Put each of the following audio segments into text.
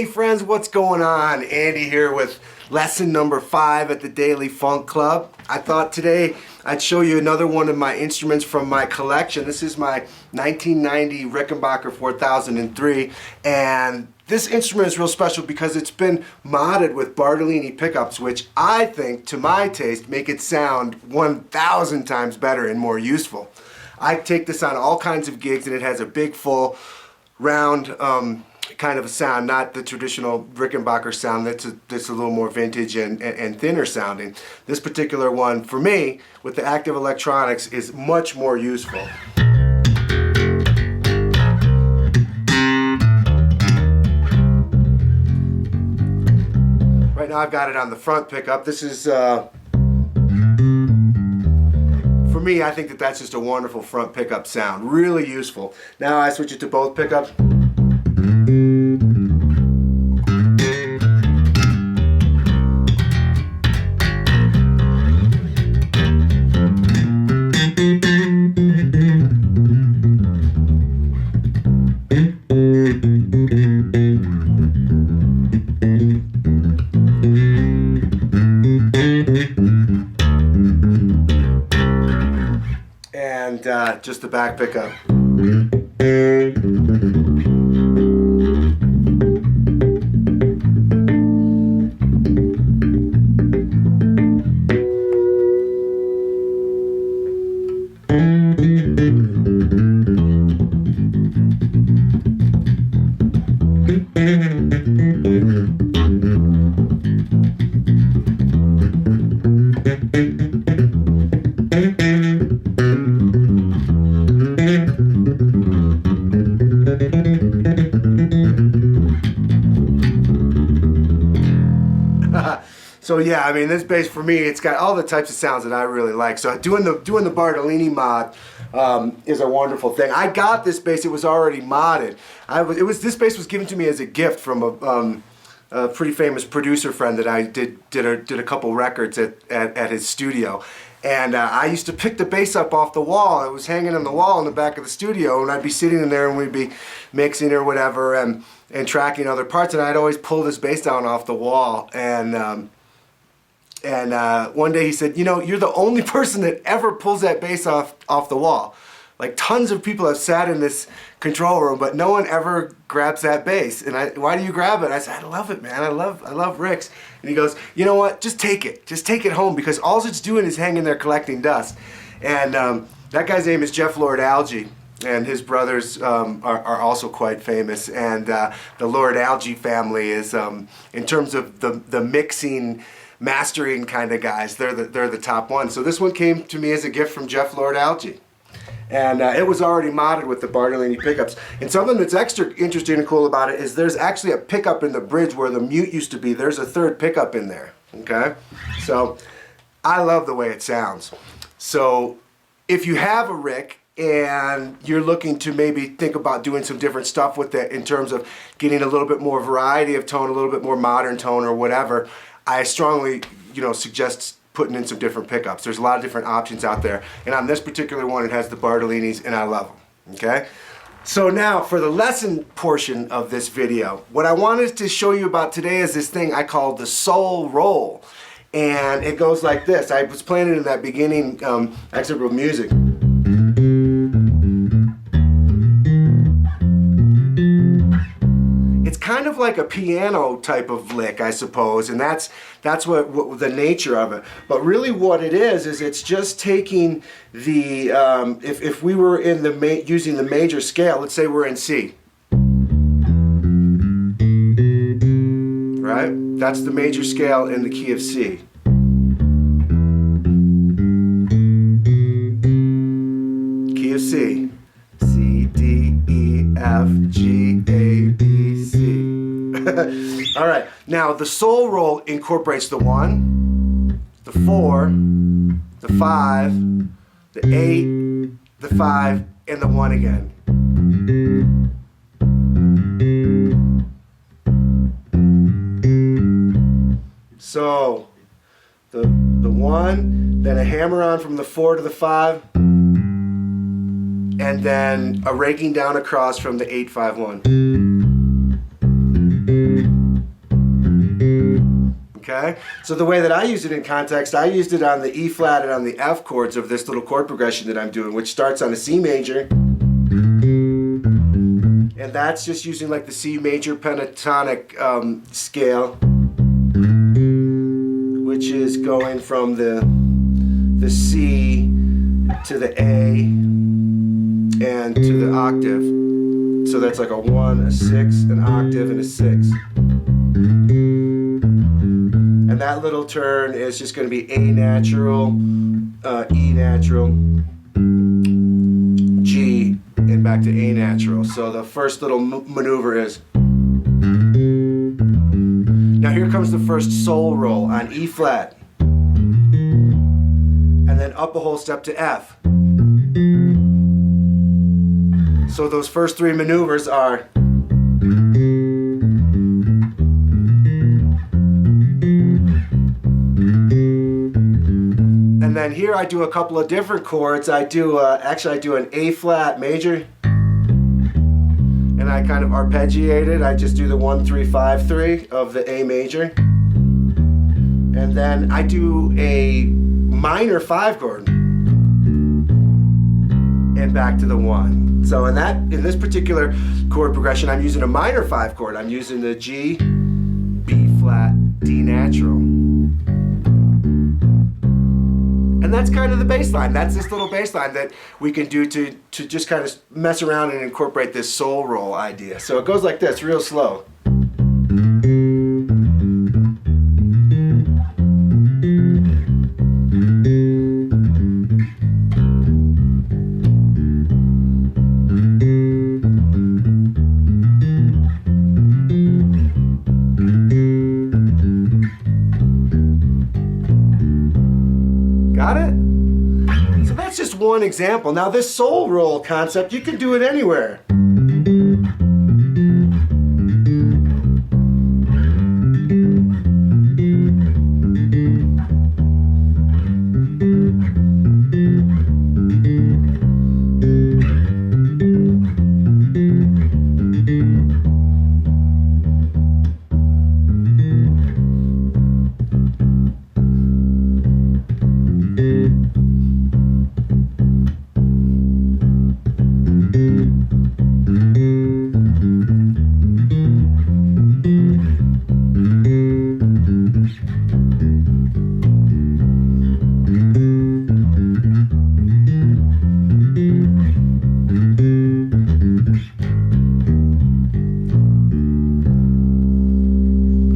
Hey friends, what's going on? Andy here with lesson number 5 at the Daily Funk Club. I thought today I'd show you another one of my instruments from my collection. This is my 1990 Rickenbacker 4003, and this instrument is real special because it's been modded with Bartolini pickups, which I think, to my taste, make it sound 1,000 times better and more useful. I take this on all kinds of gigs, and it has a big, full, round kind of a sound, not the traditional Rickenbacker sound that's a little more vintage and thinner sounding. This particular one, for me, with the active electronics, is much more useful. Right now I've got it on the front pickup. This is, for me, I think that's just a wonderful front pickup sound. Really useful. Now I switch it to both pickups. And just the back pickup. So yeah, I mean, this bass for me, it's got all the types of sounds that I really like. So doing the Bartolini mod is a wonderful thing. I got this bass; it was already modded. This bass was given to me as a gift from a pretty famous producer friend that I did a couple records at his studio. And I used to pick the bass up off the wall. It was hanging on the wall in the back of the studio, and I'd be sitting in there and we'd be mixing or whatever and tracking other parts, and I'd always pull this bass down off the wall. And one day he said, you know, you're the only person that ever pulls that bass off the wall. Like, tons of people have sat in this control room, but no one ever grabs that bass. And why do you grab it? I said, I love it, man. I love Rick's. And he goes, you know what? Just take it. Just take it home, because all it's doing is hanging there collecting dust. And that guy's name is Jeff Lord Alge, and his brothers are also quite famous. And the Lord Alge family is, in terms of the mixing, mastering kind of guys, they're the top ones. So this one came to me as a gift from Jeff Lord Alge. And it was already modded with the Bartolini pickups. And something that's extra interesting and cool about it is there's actually a pickup in the bridge where the mute used to be. There's a third pickup in there, okay? So I love the way it sounds. So if you have a RIC and you're looking to maybe think about doing some different stuff with it in terms of getting a little bit more variety of tone, a little bit more modern tone or whatever, I strongly, suggest putting in some different pickups. There's a lot of different options out there, and on this particular one it has the Bartolinis, and I love them. Okay, so now for the lesson portion of this video, what I wanted to show you about today is this thing I call the soul roll, and it goes like this. I was playing it in that beginning excerpt of music. Kind of like a piano type of lick, I suppose, and that's what the nature of it. But really what it is it's just taking the, if we were in the using the major scale, let's say we're in C. Right? That's the major scale in the key of C. Key of C. C, D, E, F, G, A, B, C. All right, now the soul roll incorporates the 1, the 4, the 5, the 8, the 5, and the 1 again. So the 1, then a hammer on from the 4 to the 5, and then a raking down across from the 8-5-1. Okay? So the way that I use it in context, I used it on the E flat and on the F chords of this little chord progression that I'm doing, which starts on a C major. And that's just using like the C major pentatonic scale, which is going from the C to the A and to the octave. So that's like a 1, a 6, an octave, and a 6. And that little turn is just going to be A natural, E natural, G, and back to A natural. So the first little maneuver is. Now here comes the first sol roll on E flat. And then up a whole step to F. So those first three maneuvers are. And then here I do a couple of different chords. I do actually I do an A flat major, and I kind of arpeggiate it. I just do the 1 3 5 3 of the A major, and then I do a minor 5 chord and back to the 1. So in this particular chord progression, I'm using a minor 5 chord. I'm using the G, B flat, D natural. And that's kind of the bass line. That's this little bass line that we can do to just kind of mess around and incorporate this sol roll idea. So it goes like this, real slow. Got it? So that's just one example. Now this sol roll concept, you can do it anywhere.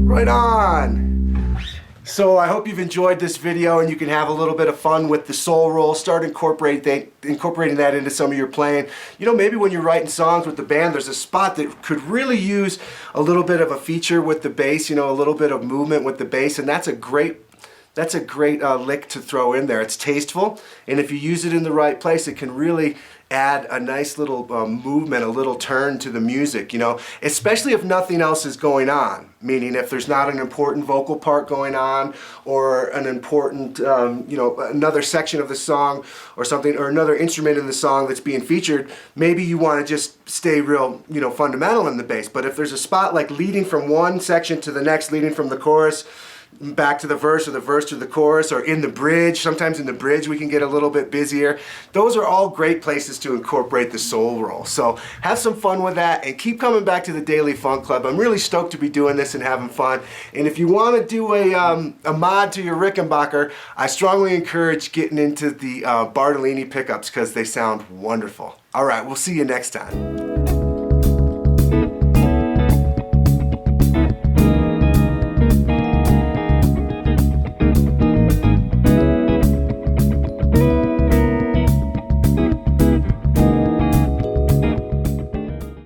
Right on! So I hope you've enjoyed this video and you can have a little bit of fun with the sol roll. Start incorporating that into some of your playing. You know, maybe when you're writing songs with the band, there's a spot that could really use a little bit of a feature with the bass, you know, a little bit of movement with the bass, and that's a great lick to throw in there. It's tasteful, and if you use it in the right place, it can really add a nice little movement, a little turn to the music, you know, especially if nothing else is going on, meaning if there's not an important vocal part going on or an important, you know, another section of the song or something, or another instrument in the song that's being featured, maybe you want to just stay real, you know, fundamental in the bass. But if there's a spot like leading from one section to the next, leading from the chorus back to the verse, or the verse to the chorus, or in the bridge. Sometimes in the bridge we can get a little bit busier. Those are all great places to incorporate the sol roll. So have some fun with that and keep coming back to the Daily Funk Club. I'm really stoked to be doing this and having fun. And if you want to do a mod to your Rickenbacker, I strongly encourage getting into the Bartolini pickups because they sound wonderful. All right, we'll see you next time.